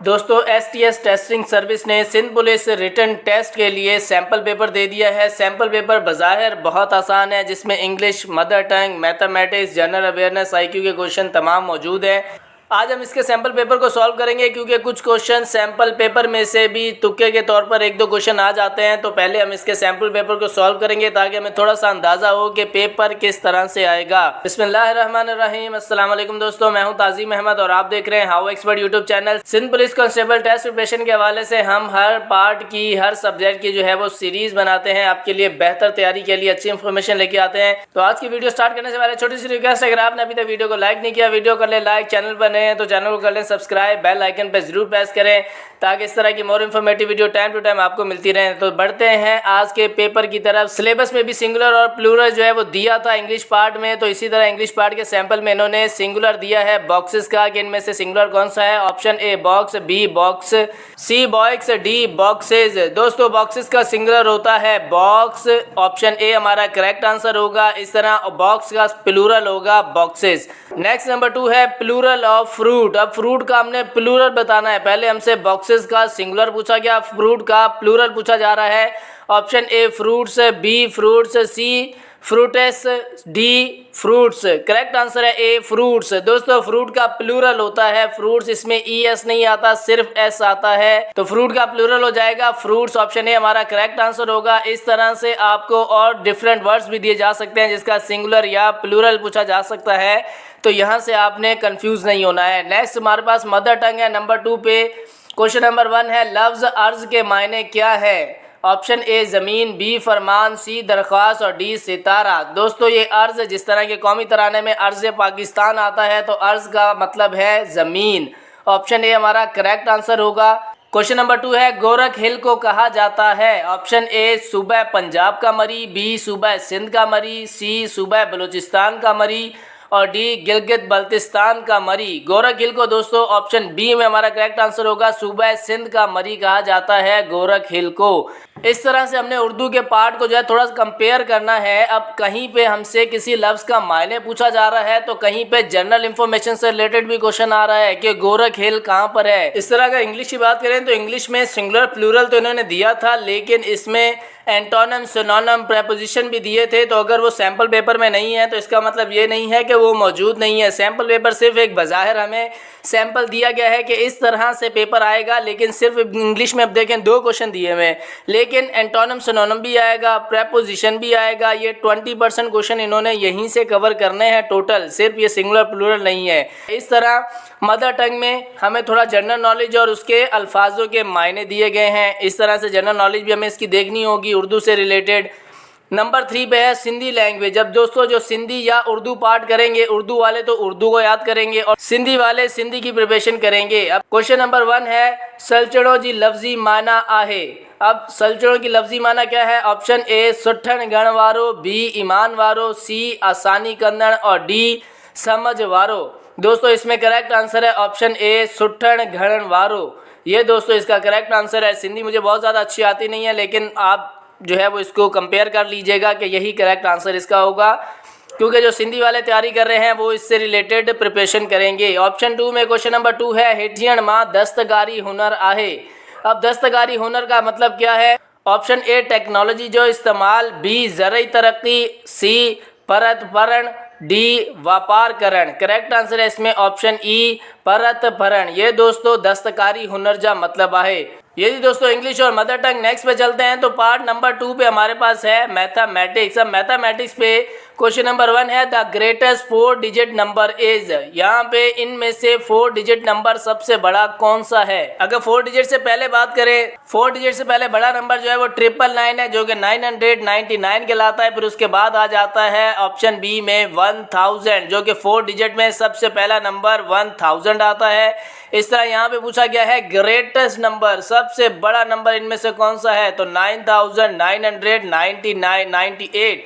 दोस्तों STS testing service ने Sindh police written test के लिए सैम्पल पेपर दे दिया है। सैम्पल पेपर बज़ाहिर बहुत आसान है, जिसमें English, mother tongue, mathematics, general awareness, IQ के क्वेश्चन तमाम मौजूद हैं। आज हम इसके सैम्पल पेपर को सॉल्व करेंगे, क्योंकि कुछ क्वेश्चन सैम्पल पेपर में से भी तुक्के के तौर पर एक दो क्वेश्चन आ जाते हैं। तो पहले हम इसके सैम्पल पेपर को सॉल्व करेंगे ताकि हमें थोड़ा सा अंदाज़ा हो कि पेपर किस तरह से आएगा। बिस्मिल्लाहिर्रहमानिर्रहीम। अस्सलाम वालेकुम दोस्तों, मैं हूं ताज़ीम अहमद और आप देख रहे हैं how expert YouTube channel. Sindh police constable test preparation के हवाले से हम हर पार्ट की, हर सब्जेक्ट की जो है वो सीरीज़ बनाते हैं, आपके लिए बेहतर तैयारी के लिए अच्छी इन्फॉर्मेशन लेके आते हैं। तो आज की वीडियो स्टार्ट करने से पहले छोटी सी रिक्वेस्ट है, अगर आपने अभी तक वीडियो को लाइक नहीं किया, वीडियो कर ले लाइक, चैनल पर नए हैं तो चैनल को कर लें सब्सक्राइब, बेल आइकन पे जरूर प्रेस करें ताकि इस तरह की more informative video time to time आपको मिलती रहे। तो बढ़ते हैं आज के पेपर की तरफ। सिलेबस में भी सिंगुलर और प्लूरल जो है वो दिया था इंग्लिश पार्ट में, तो इसी तरह इंग्लिश पार्ट के सैंपल में इन्होंने सिंगुलर दिया है बॉक्सेस का कि इनमें से सिंगुलर कौन सा है। Option A box, B box, C box, D boxes. दोस्तों बॉक्सेस का सिंगुलर होता है बॉक्स, ऑप्शन ए हमारा करेक्ट आंसर होगा। इस तरह बॉक्स का प्लूरल होगा बॉक्सेस। नेक्स्ट नंबर 2 है प्लूरल ऑफ फ्रूट। अब फ्रूट का हमने प्लूरल बताना है, पहले हमसे बॉक्सेस का सिंगुलर पूछा गया, फ्रूट का प्लूरल पूछा जा रहा है। Option A fruits, B fruits, C fruites, D fruits. Correct answer है ए फ्रूट्स। दोस्तों फ्रूट का प्लूरल होता है फ्रूट्स, इसमें ES नहीं आता, सिर्फ S आता है, तो फ्रूट का प्लूरल हो जाएगा फ्रूट्स। ऑप्शन ए हमारा करेक्ट आंसर होगा। इस तरह से आपको और डिफरेंट वर्ड्स भी दिए जा सकते हैं जिसका सिंगुलर या प्लूरल पूछा जा सकता है, तो यहाँ से आपने कंफ्यूज नहीं होना है। नेक्स्ट हमारे पास मदर टंग है नंबर 2 पे। क्वेश्चन नंबर 1 है लफ्ज़ अर्ज के मायने क्या है। ऑप्शन ए ज़मीन, बी फरमान, सी दरख्वास्त और डी सितारा। दोस्तों ये अर्ज़, जिस तरह के कौमी तराने में अर्ज़ पाकिस्तान आता है तो अर्ज़ का मतलब है ज़मीन। ऑप्शन ए हमारा करेक्ट आंसर होगा। क्वेश्चन नंबर 2 है गोरख हिल को कहा जाता है। ऑप्शन ए सूबा पंजाब का मरी, बी सूबा सिंध का मरी, सी सूबा बलूचिस्तान का मरी और डी गिलगित बल्तिस्तान का मरी। गोरख हिल को दोस्तों ऑप्शन बी में हमारा करेक्ट आंसर होगा, सूबा सिंध का मरी कहा जाता है गोरख हिल को। इस तरह से हमने उर्दू के पार्ट को जो है थोड़ा सा कंपेयर करना है। अब कहीं पे हमसे किसी लफ्ज़ का मायने पूछा जा रहा है तो कहीं पे जनरल इंफॉर्मेशन से रिलेटेड भी क्वेश्चन आ रहा है कि गोरख हिल कहाँ पर है। इस तरह अगर इंग्लिश की बात करें तो इंग्लिश में सिंगुलर प्लूरल तो इन्होंने दिया था, लेकिन इसमें एंटोनम, सिनोनिम, प्रेपोजिशन भी दिए थे। तो अगर वो सैम्पल पेपर में नहीं है तो इसका मतलब ये नहीं है कि वो मौजूद नहीं है। सैम्पल पेपर सिर्फ एक बज़ाहिर हमें सैम्पल दिया गया है कि इस तरह से पेपर आएगा, लेकिन सिर्फ इंग्लिश में अब देखें 2 क्वेश्चन दिए हुए हैं, लेकिन एंटोनम सिनोनिम भी आएगा, प्रेपोजिशन भी आएगा। ये 20% क्वेश्चन इन्होंने यहीं से कवर करने हैं टोटल, सिर्फ ये सिंगुलर प्लूरल नहीं है। इस तरह मदर टंग में हमें थोड़ा जनरल नॉलेज और उसके अल्फाजों के मायने दिए गए हैं। इस तरह से जनरल नॉलेज भी हमें इसकी देखनी होगी उर्दू से रिलेटेड। नंबर 3 पे है सिंधी लैंग्वेज। अब दोस्तों जो सिंधी या उर्दू पार्ट करेंगे, उर्दू वाले तो उर्दू को याद करेंगे और सिंधी वाले सिंधी की प्रिपरेशन करेंगे। अब क्वेश्चन नंबर 1 है सलचड़ो जी लफ्जी माना आहे। अब सलचड़ो की लफ्जी माना क्या है। ऑप्शन ए सुठन गण वारो, बी ईमान वारो, सी आसानी कंदड़ और डी समझ वारो। दोस्तों इसमें करेक्ट आंसर है ऑप्शन ए सुठन गण वारो। ये दोस्तों इसका करेक्ट आंसर है। सिंधी मुझे बहुत ज़्यादा अच्छी आती नहीं है, लेकिन आप जो है वो इसको कंपेयर कर लीजिएगा कि यही करेक्ट आंसर इसका होगा, क्योंकि जो सिंधी वाले तैयारी कर रहे हैं वो इससे रिलेटेड प्रिपरेशन करेंगे। ऑप्शन 2 में क्वेश्चन नंबर 2 है हेठियन मां दस्तकारी हुनर आहे। अब दस्तकारी हुनर का मतलब क्या है। ऑप्शन ए टेक्नोलॉजी जो इस्तेमाल, बी ज़रई तरक्की, सी परत भरण, डी व्यापार करण। करेक्ट आंसर है इसमें ऑप्शन ई परत भरण। ये दोस्तों दस्तकारी हुनर जा मतलब आहे। ये जी दोस्तों इंग्लिश और मदर टंग। नेक्स्ट पे चलते हैं तो पार्ट नंबर 2 पे हमारे पास है मैथमेटिक्स। अब मैथमेटिक्स पे क्वेश्चन नंबर 1 है the greatest 4 digit number is. यहाँ पे इनमें से 4 डिजिट नंबर सबसे बड़ा कौन सा है। अगर 4 डिजिट से पहले बात करें, 4 डिजिट से पहले बड़ा नंबर जो है वो 999 है, जो कि 999 कहलाता है। फिर उसके बाद आ जाता है ऑप्शन बी में 1000, जो कि 4 डिजिट में सबसे पहला नंबर 1000 आता है। इस तरह यहाँ पे पूछा गया है ग्रेटेस्ट नंबर, सबसे बड़ा नंबर इनमें से कौन सा है, तो 9998।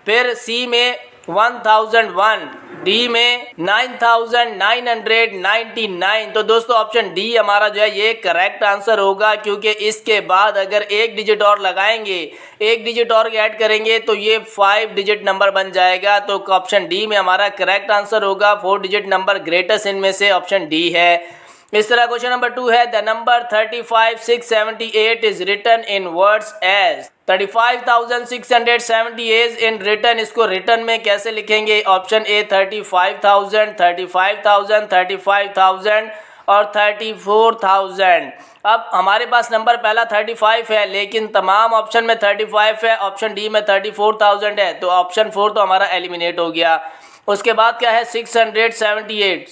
फिर सी में 1001, डी में 9999। तो दोस्तों ऑप्शन डी हमारा जो है ये करेक्ट आंसर होगा, क्योंकि इसके बाद अगर एक डिजिट और लगाएंगे, एक डिजिट और ऐड करेंगे तो ये 5 डिजिट नंबर बन जाएगा। तो ऑप्शन डी में हमारा करेक्ट आंसर होगा। 4 डिजिट नंबर ग्रेटेस्ट इनमें से ऑप्शन डी है। इस तरह क्वेश्चन नंबर 2 है the number 35,678 is written in words as 35,678 in written, इसको रिटन में कैसे लिखेंगे? ऑप्शन ए 35,000, 35,000, 35,000 और 34,000। अब हमारे पास नंबर पहला 35 है लेकिन तमाम ऑप्शन में 35 है, ऑप्शन डी में 34,000 है, तो ऑप्शन 4 तो हमारा एलिमिनेट हो गया। उसके बाद क्या है 678,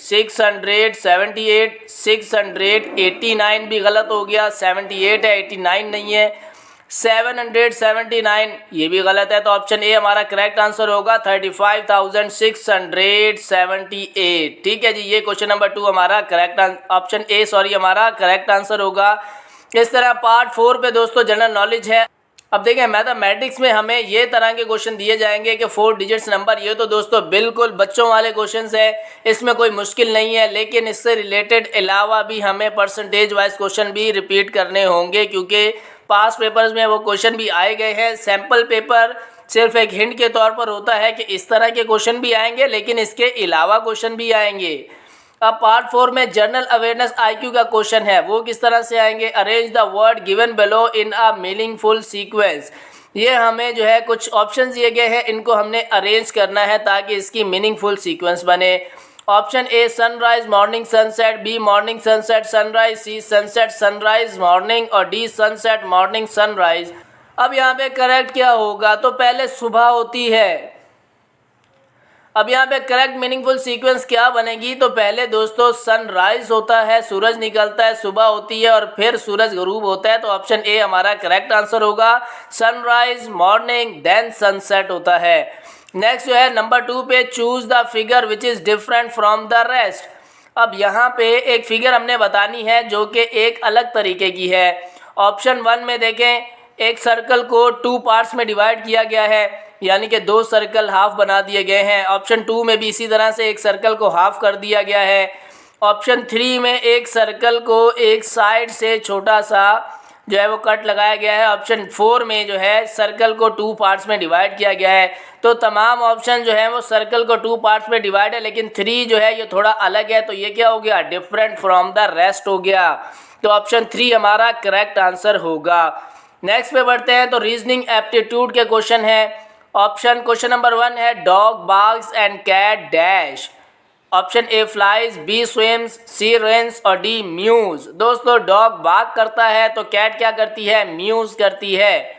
689 भी गलत हो गया, 78 है 89 नहीं है। 779 ये भी गलत है, तो ऑप्शन ए हमारा करेक्ट आंसर होगा 35,678। ठीक है जी, ये क्वेश्चन नंबर 2 हमारा करेक्ट ऑप्शन ए हमारा करेक्ट आंसर होगा। इस तरह पार्ट 4 पे दोस्तों जनरल नॉलेज है। अब देखें मैथमेटिक्स में हमें ये तरह के क्वेश्चन दिए जाएंगे कि 4 डिजिट्स नंबर, ये तो दोस्तों बिल्कुल बच्चों वाले क्वेश्चंस है, इसमें कोई मुश्किल नहीं है, लेकिन इससे रिलेटेड अलावा भी हमें परसेंटेज वाइज क्वेश्चन भी रिपीट करने होंगे क्योंकि पास्ट पेपर्स में वो क्वेश्चन भी आए गए हैं। सैम्पल पेपर सिर्फ एक हिंट के तौर पर होता है कि इस तरह के क्वेश्चन भी आएंगे लेकिन इसके अलावा क्वेश्चन भी आएंगे। अब पार्ट 4 में जनरल अवेयरनेस आईक्यू का क्वेश्चन है, वो किस तरह से आएंगे? Arrange the word given below in a meaningful sequence. ये हमें जो है कुछ ऑप्शन दिए गए हैं, इनको हमने अरेंज करना है ताकि इसकी मीनिंगफुल सीक्वेंस बने। Option A sunrise morning sunset, B morning sunset sunrise, C sunset sunrise morning और डी सनसेट मॉर्निंग सनराइज। अब यहाँ पे करेक्ट क्या होगा? तो पहले सुबह होती है। अब यहाँ पे करेक्ट मीनिंगफुल सीक्वेंस क्या बनेगी? तो पहले दोस्तों सनराइज होता है, सूरज निकलता है, सुबह होती है और फिर सूरज गरूब होता है, तो ऑप्शन ए हमारा करेक्ट आंसर होगा। सनराइज मॉर्निंग देन सनसेट होता है। नेक्स्ट जो है नंबर 2 पे choose the figure which is different from the rest. अब यहाँ पे एक फिगर हमने बतानी है जो कि एक अलग तरीके की है। ऑप्शन 1 में देखें, एक सर्कल को 2 पार्ट्स में डिवाइड किया गया है, यानी कि 2 सर्कल हाफ बना दिए गए हैं। ऑप्शन 2 में भी इसी तरह से एक सर्कल को हाफ कर दिया गया है। ऑप्शन 3 में एक सर्कल को एक साइड से छोटा सा जो है वो कट लगाया गया है। ऑप्शन 4 में जो है सर्कल को 2 पार्ट्स में डिवाइड किया गया है। तो तमाम ऑप्शन जो है वो सर्कल को 2 पार्ट्स में डिवाइड है, लेकिन 3 जो है ये थोड़ा अलग है, तो ये क्या हो गया? डिफरेंट फ्रॉम द रेस्ट हो गया। तो ऑप्शन 3 हमारा करेक्ट आंसर होगा। नेक्स्ट पे बढ़ते हैं, तो रीजनिंग एप्टीट्यूड के क्वेश्चन है। क्वेश्चन नंबर 1 है dog barks and cat dash. Option A flies, B swims, C runs और डी म्यूज। दोस्तों डॉग बाग करता है तो कैट क्या करती है? म्यूज करती है।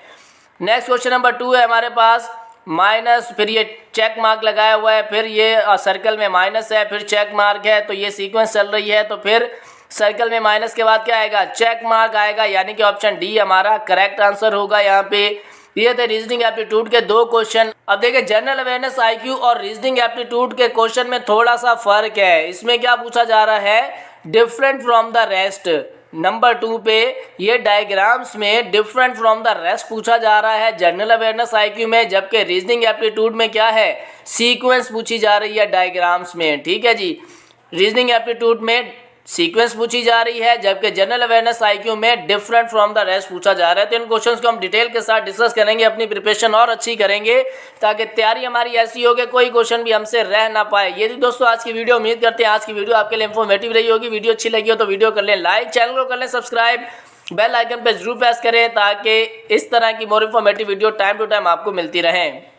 नेक्स्ट क्वेश्चन नंबर 2 है हमारे पास माइनस, फिर ये चेक मार्क लगाया हुआ है, फिर ये सर्कल में माइनस है, फिर चेक मार्क है, तो ये सीक्वेंस चल रही है, तो फिर सर्कल में माइनस के बाद क्या आएगा? चेक मार्क आएगा, यानी कि ऑप्शन डी हमारा करेक्ट आंसर होगा। यहाँ पे ये थे रीजनिंग एप्टीट्यूड के 2 क्वेश्चन। अब देखिए जनरल अवेयरनेस आईक्यू और रीजनिंग एप्टीट्यूड के क्वेश्चन में थोड़ा सा फर्क है। इसमें क्या पूछा जा रहा है? Different from the rest. Number 2 पे ये डायग्राम्स में डिफरेंट फ्रॉम द रेस्ट पूछा जा रहा है जनरल अवेयरनेस आईक्यू में, जबकि रीजनिंग एप्टीट्यूड में क्या है? सीक्वेंस पूछी जा रही है डायग्राम्स में। ठीक है जी, रीजनिंग एप्टीट्यूड में सीक्वेंस पूछी जा रही है, जबकि जनरल अवेयरनेस आईक्यू में डिफरेंट फ्रॉम द रेस्ट पूछा जा रहा है। तो इन क्वेश्चंस को हम डिटेल के साथ डिस्कस करेंगे, अपनी प्रिपरेशन और अच्छी करेंगे ताकि तैयारी हमारी ऐसी हो कि कोई क्वेश्चन भी हमसे रह ना पाए। ये थी दोस्तों आज की वीडियो। उम्मीद करते हैं आज की वीडियो आपके लिए इन्फॉर्मेटिव रही होगी। वीडियो अच्छी लगी हो तो वीडियो कर लें लाइक, चैनल को कर लें सब्सक्राइब, बेल आइकन पर जरूर प्रेस करें ताकि इस तरह की more informative video time to time आपको मिलती रहें।